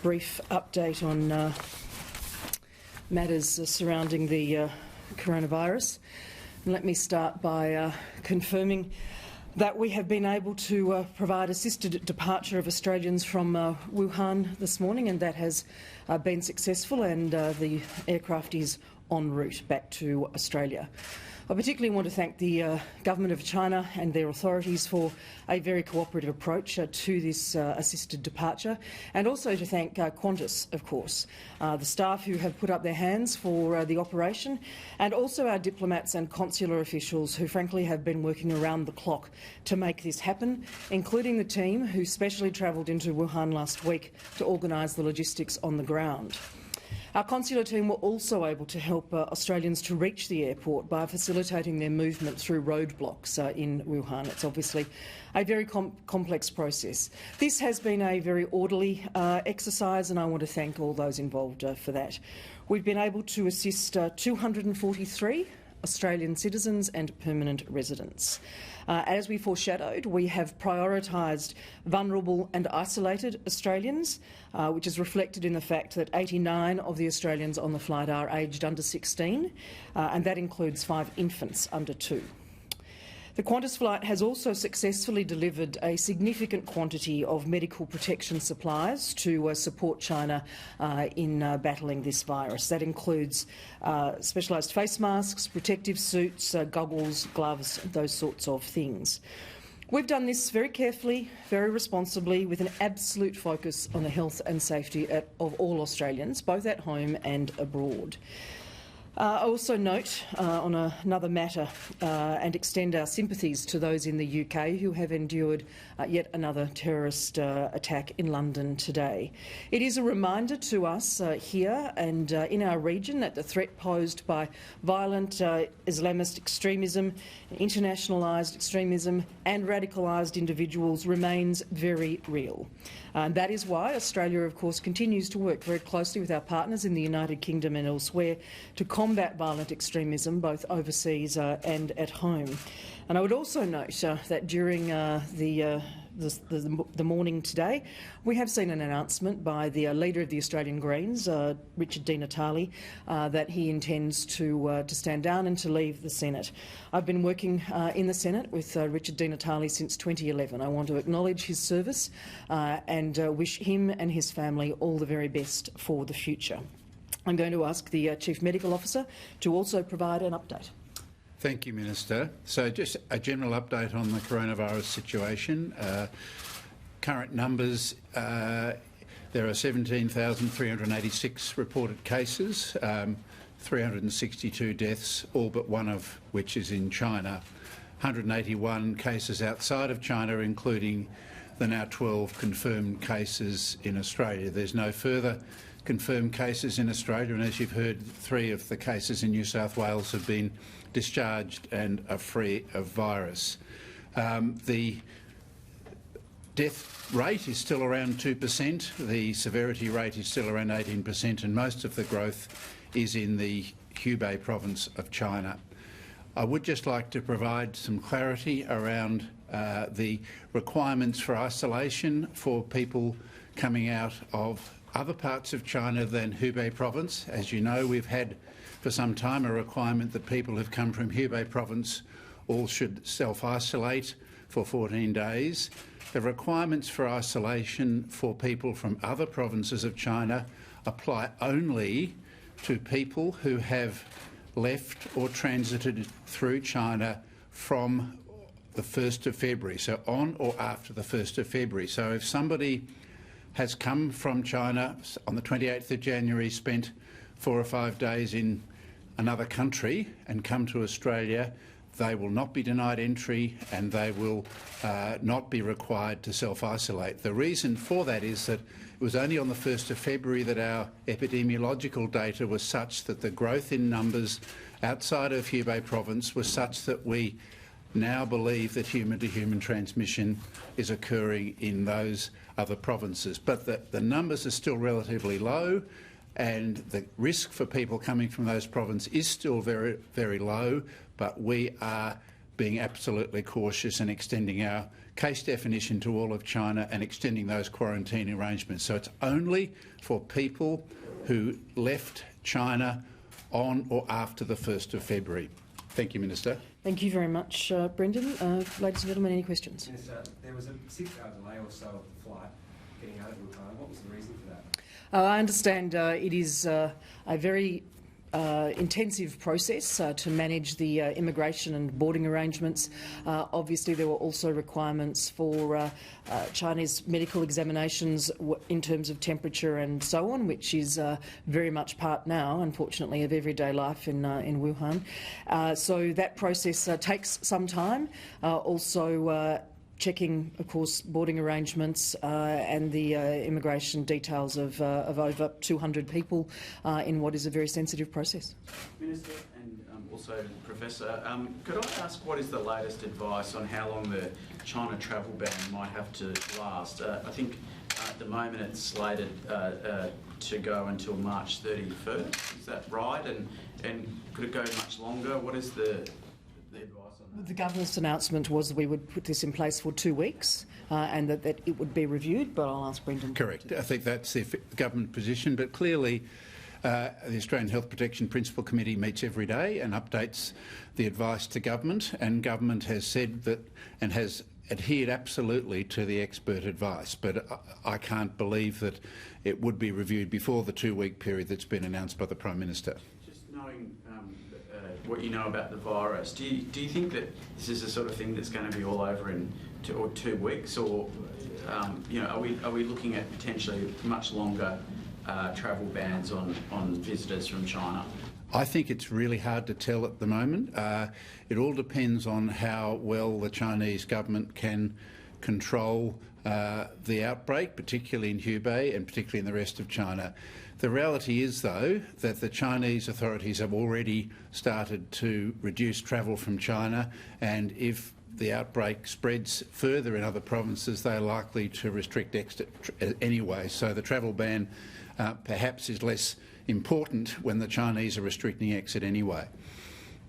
brief update on matters surrounding the coronavirus. And let me start by confirming that we have been able to provide assisted departure of Australians from Wuhan this morning, and that has been successful, and the aircraft is en route back to Australia. I particularly want to thank the Government of China and their authorities for a very cooperative approach to this assisted departure, and also to thank Qantas, of course, the staff who have put up their hands for the operation, and also our diplomats and consular officials who frankly have been working around the clock to make this happen, including the team who specially travelled into Wuhan last week to organise the logistics on the ground. Our consular team were also able to help Australians to reach the airport by facilitating their movement through roadblocks in Wuhan. It's obviously a very complex process. This has been a very orderly exercise, and I want to thank all those involved for that. We've been able to assist 243 Australian citizens and permanent residents. As we foreshadowed, we have prioritised vulnerable and isolated Australians, which is reflected in the fact that 89 of the Australians on the flight are aged under 16, and that includes 5 infants under 2. The Qantas flight has also successfully delivered a significant quantity of medical protection supplies to support China in battling this virus. That includes specialised face masks, protective suits, goggles, gloves, those sorts of things. We've done this very carefully, very responsibly, with an absolute focus on the health and safety of all Australians, both at home and abroad. I also note on another matter and extend our sympathies to those in the UK who have endured yet another terrorist attack in London today. It is a reminder to us here and in our region that the threat posed by violent Islamist extremism, internationalised extremism and radicalised individuals remains very real. And that is why Australia, of course, continues to work very closely with our partners in the United Kingdom and elsewhere to combat violent extremism, both overseas and at home. And I would also note that during the morning today, we have seen an announcement by the leader of the Australian Greens, Richard Di Natale, that he intends to stand down and to leave the Senate. I've been working in the Senate with Richard Di Natale since 2011. I want to acknowledge his service and wish him and his family all the very best for the future. I'm going to ask the Chief Medical Officer to also provide an update. Thank you, Minister. So just a general update on the coronavirus situation. Current numbers, there are 17,386 reported cases, 362 deaths, all but one of which is in China. 181 cases outside of China, including the now 12 confirmed cases in Australia. There's no further confirmed cases in Australia, and as you've heard, 3 of the cases in New South Wales have been discharged and are free of virus. The death rate is still around 2%, the severity rate is still around 18%, and most of the growth is in the Hubei province of China. I would just like to provide some clarity around the requirements for isolation for people coming out of other parts of China than Hubei province. As you know, we've had for some time a requirement that people who've come from Hubei province all should self-isolate for 14 days. The requirements for isolation for people from other provinces of China apply only to people who have left or transited through China from the 1st of February, so on or after the 1st of February. So if somebody has come from China on the 28th of January, spent 4 or 5 days in another country and come to Australia, they will not be denied entry and they will not be required to self-isolate. The reason for that is that it was only on the 1st of February that our epidemiological data was such that the growth in numbers outside of Hubei province was such that we now believe that human-to-human transmission is occurring in those other provinces. But the numbers are still relatively low, and the risk for people coming from those provinces is still very, very low, but we are being absolutely cautious and extending our case definition to all of China and extending those quarantine arrangements. So it's only for people who left China on or after the 1st of February. Thank you, Minister. Thank you very much, Brendan. Ladies and gentlemen, any questions? Minister, there was a 6-hour delay or so of the flight getting out of Wuhan. What was the reason for that? I understand it is a very intensive process to manage the immigration and boarding arrangements. Obviously, there were also requirements for Chinese medical examinations in terms of temperature and so on, which is very much part now, unfortunately, of everyday life in Wuhan. So that process takes some time. Also, checking, of course, boarding arrangements and the immigration details of over 200 people in what is a very sensitive process. Minister and also Professor, could I ask what is the latest advice on how long the China travel ban might have to last? I think at the moment it's slated to go until March 31st. Is that right? And could it go much longer? What is the advice on that? The government's announcement was that we would put this in place for 2 weeks and that it would be reviewed, but I'll ask Brendan. Correct. I think that's the government position, but clearly the Australian Health Protection Principal Committee meets every day and updates the advice to government, and government has said that and has adhered absolutely to the expert advice, but I can't believe that it would be reviewed before the 2-week period that's been announced by the Prime Minister. Just knowing what you know about the virus, do you think that this is the sort of thing that's going to be all over in 2 weeks, or are we looking at potentially much longer travel bans on visitors from China? I think it's really hard to tell at the moment. It all depends on how well the Chinese government can control the outbreak, particularly in Hubei and particularly in the rest of China. The reality is, though, that the Chinese authorities have already started to reduce travel from China, and if the outbreak spreads further in other provinces, they're likely to restrict exit anyway. So the travel ban perhaps is less important when the Chinese are restricting exit anyway.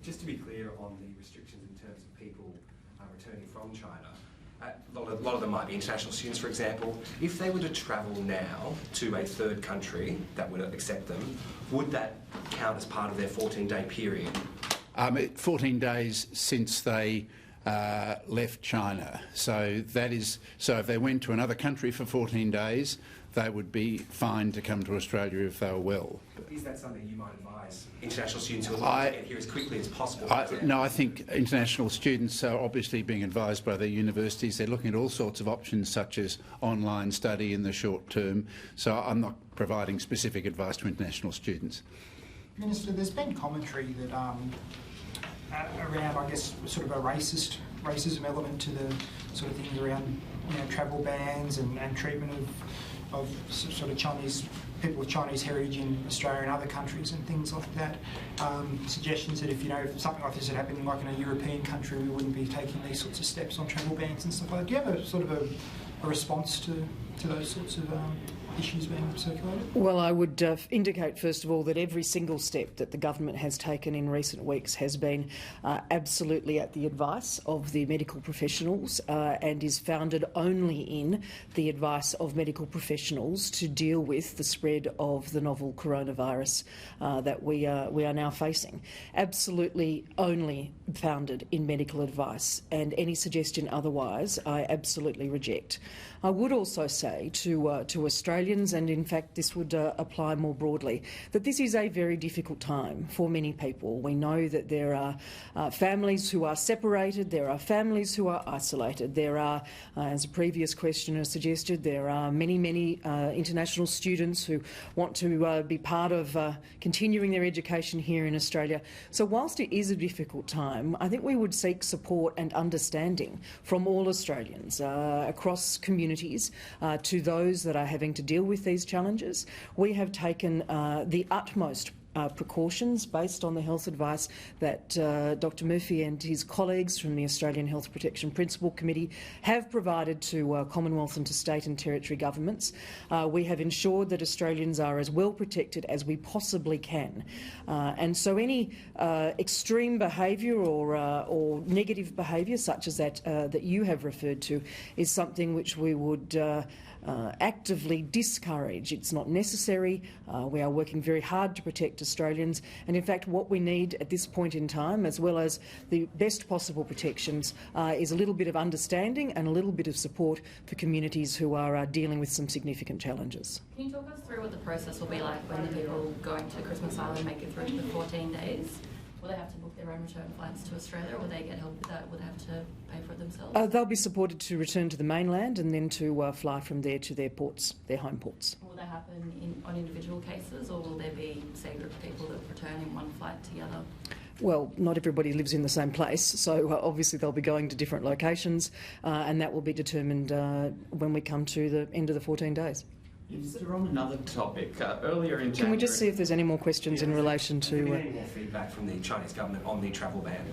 Just to be clear on the restrictions in terms of people returning from China, a lot of them might be international students, for example. If they were to travel now to a third country that would accept them, would that count as part of their 14-day period? 14 days since they left China. So if they went to another country for 14 days, they would be fined to come to Australia if they were well. Is that something you might advise international students who are looking to get here as quickly as possible? No, I think international students are obviously being advised by their universities. They're looking at all sorts of options, such as online study in the short term. So I'm not providing specific advice to international students. Minister, there's been commentary that around, I guess, sort of a racism element to the sort of things around, travel bans and treatment of sort of Chinese people with Chinese heritage in Australia and other countries and things like that. Suggestions that if something like this had happened like in a European country, we wouldn't be taking these sorts of steps on travel bans and stuff like that. Do you have a sort of a response to those sorts of issues being circulated? Well, I would indicate, first of all, that every single step that the government has taken in recent weeks has been absolutely at the advice of the medical professionals and is founded only in the advice of medical professionals to deal with the spread of the novel coronavirus that we are now facing. Absolutely only founded in medical advice, and any suggestion otherwise I absolutely reject. I would also say to Australians, and in fact this would apply more broadly, that this is a very difficult time for many people. We know that there are families who are separated, there are families who are isolated, there are, as a previous questioner suggested, there are many international students who want to be part of continuing their education here in Australia. So whilst it is a difficult time, I think we would seek support and understanding from all Australians across communities to those that are having to deal with these challenges. We have taken the utmost precautions based on the health advice that Dr Murphy and his colleagues from the Australian Health Protection Principal Committee have provided to Commonwealth and to state and territory governments. We have ensured that Australians are as well protected as we possibly can. And so any extreme behaviour or negative behaviour such as that you have referred to is something which we would actively discourage. It's not necessary. We are working very hard to protect Australians, and in fact what we need at this point in time, as well as the best possible protections, is a little bit of understanding and a little bit of support for communities who are dealing with some significant challenges. Can you talk us through what the process will be like when the people going to Christmas Island make it through to the 14 days? Will they have to book their own return flights to Australia? Will they get help with that? Will they have to pay for it themselves? They'll be supported to return to the mainland and then to fly from there to their ports, their home ports. Will that happen on individual cases, or will there be, say, a group of people that return in one flight together? Well, not everybody lives in the same place, so obviously they'll be going to different locations, and that will be determined when we come to the end of the 14 days. Minister, on another topic, earlier in January... Can we just see if there's any more questions in relation to... Have you had any more feedback from the Chinese government on the travel ban?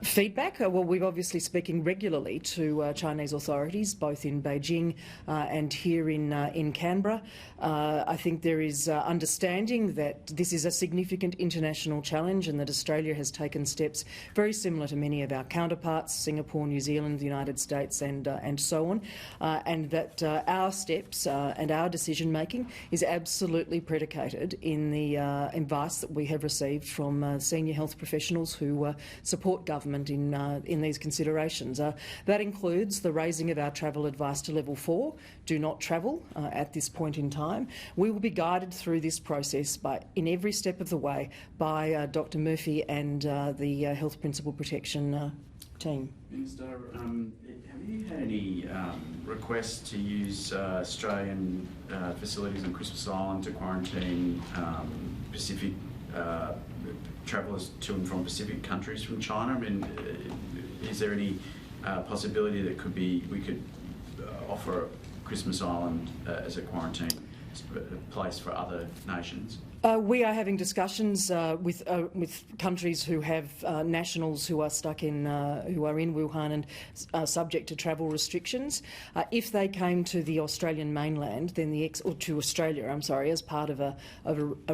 Feedback? Well, we're obviously speaking regularly to Chinese authorities, both in Beijing and here in Canberra. I think there is understanding that this is a significant international challenge and that Australia has taken steps very similar to many of our counterparts, Singapore, New Zealand, the United States and so on, and that our steps and our decision-making is absolutely predicated in the advice that we have received from senior health professionals who support government in these considerations. That includes the raising of our travel advice to level 4, do not travel at this point in time. We will be guided through this process in every step of the way by Dr Murphy and the Health Principal Protection team. Minister, have you had any requests to use Australian facilities on Christmas Island to quarantine Pacific travellers to and from Pacific countries from China? I mean, is there any possibility that we could offer Christmas Island as a quarantine place for other nations? We are having discussions with countries who have nationals who are stuck in who are in Wuhan and subject to travel restrictions. If they came to the Australian mainland, then or to Australia, I'm sorry, as part of a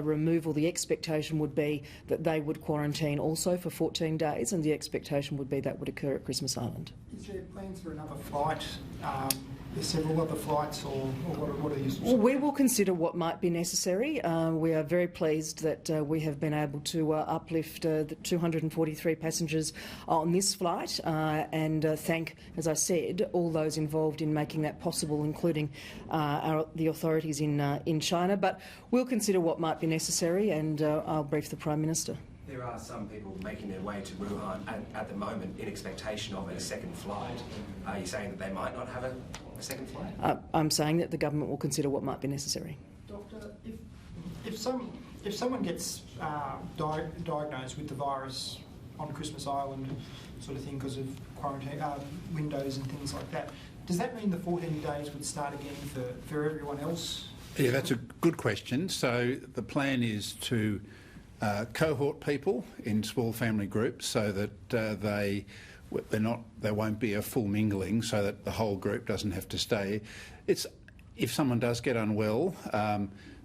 removal, the expectation would be that they would quarantine also for 14 days, and the expectation would be that would occur at Christmas Island. Is there plans for another flight? There's several other flights, or what are you... Well, we will consider what might be necessary. We are very pleased that we have been able to uplift the 243 passengers on this flight and thank, as I said, all those involved in making that possible, including the authorities in China. But we'll consider what might be necessary, and I'll brief the Prime Minister. There are some people making their way to Wuhan at the moment in expectation of a second flight. Are you saying that they might not have a second flight? I'm saying that the government will consider what might be necessary. Doctor, if someone gets diagnosed with the virus on Christmas Island, sort of thing, because of quarantine windows and things like that, does that mean the 14 days would start again for everyone else? Yeah, that's a good question. So the plan is to cohort people in small family groups so that there won't be a full mingling, so that the whole group doesn't have to stay. If someone does get unwell,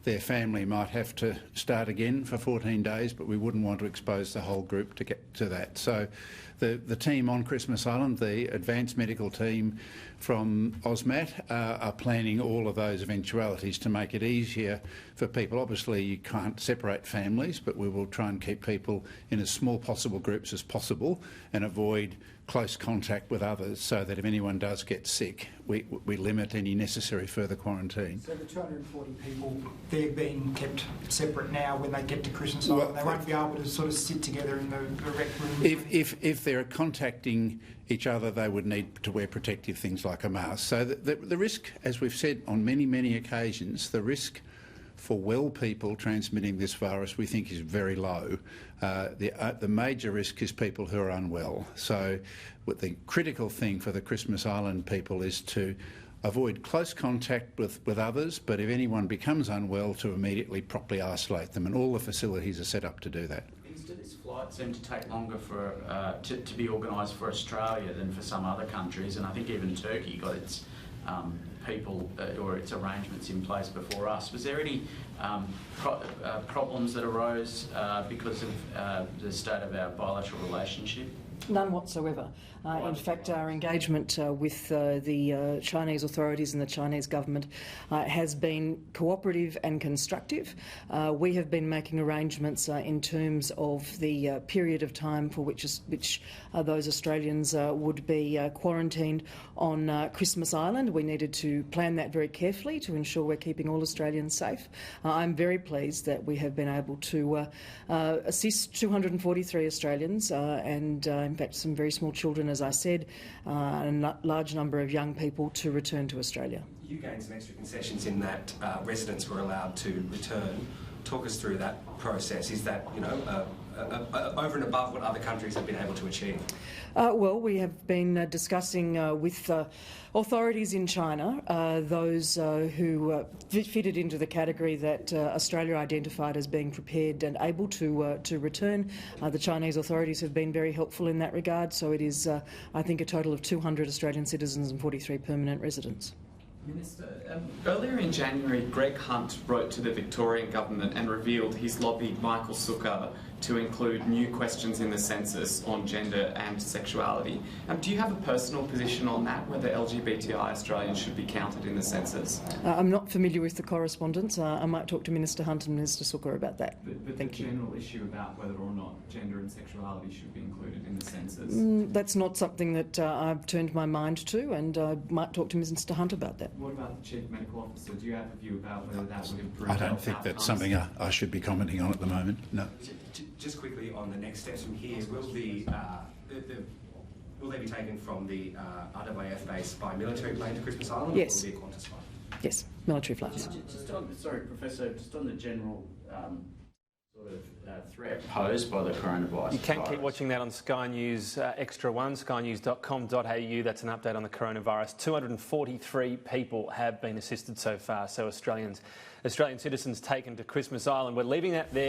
their family might have to start again for 14 days, but we wouldn't want to expose the whole group to get to that. So the team on Christmas Island, the advanced medical team from AUSMAT, are planning all of those eventualities to make it easier for people. Obviously you can't separate families, but we will try and keep people in as small possible groups as possible and avoid close contact with others, so that if anyone does get sick, we limit any necessary further quarantine. So the 240 people, they're being kept separate now when they get to Christmas Island. They won't be able to sort of sit together in the rec room. If they're contacting each other, they would need to wear protective things like a mask. So the risk, as we've said on many occasions, the risk for well people transmitting this virus we think is very low. The major risk is people who are unwell. So what the critical thing for the Christmas Island people is to avoid close contact with others, but if anyone becomes unwell, to immediately properly isolate them, and all the facilities are set up to do that. Minister, this flight seemed to take longer for to be organised for Australia than for some other countries, and I think even Turkey got its people or its arrangements in place before us. Was there any problems that arose because of the state of our bilateral relationship? None whatsoever. In fact, our engagement with the Chinese authorities and the Chinese government has been cooperative and constructive. We have been making arrangements in terms of the period of time for which those Australians would be quarantined on Christmas Island. We needed to plan that very carefully to ensure we're keeping all Australians safe. I'm very pleased that we have been able to assist 243 Australians and in fact some very small children, as I said, and a large number of young people to return to Australia. You gained some extra concessions in that residents were allowed to return. Talk us through that process. Is that, you know, over and above what other countries have been able to achieve? Well, we have been discussing with authorities in China, those who fitted into the category that Australia identified as being prepared and able to return. The Chinese authorities have been very helpful in that regard, so it is, I think, a total of 200 Australian citizens and 43 permanent residents. Minister, earlier in January, Greg Hunt wrote to the Victorian government and revealed he's lobbied Michael Sukkar to include new questions in the census on gender and sexuality. Do you have a personal position on that, whether LGBTI Australians should be counted in the census? I'm not familiar with the correspondence. I might talk to Minister Hunt and Minister Sukkar about that. But Thank the you. general issue about whether or not gender and sexuality should be included in the census? That's not something that I've turned my mind to, and I might talk to Minister Hunt about that. What about the Chief Medical Officer? Do you have a view about whether that would improve I don't health think that's outcomes? something I should be commenting on at the moment, no. Just quickly on the next steps from here, will they be taken from the RAAF base by military plane to Christmas Island? Yes. Or will there be a Qantas flight? Yes, military flights. Sorry, Professor, just on the general sort of threat posed by the coronavirus. You can keep watching that on Sky News Extra 1, skynews.com.au. That's an update on the coronavirus. 243 people have been assisted so far, so Australian citizens taken to Christmas Island. We're leaving that there.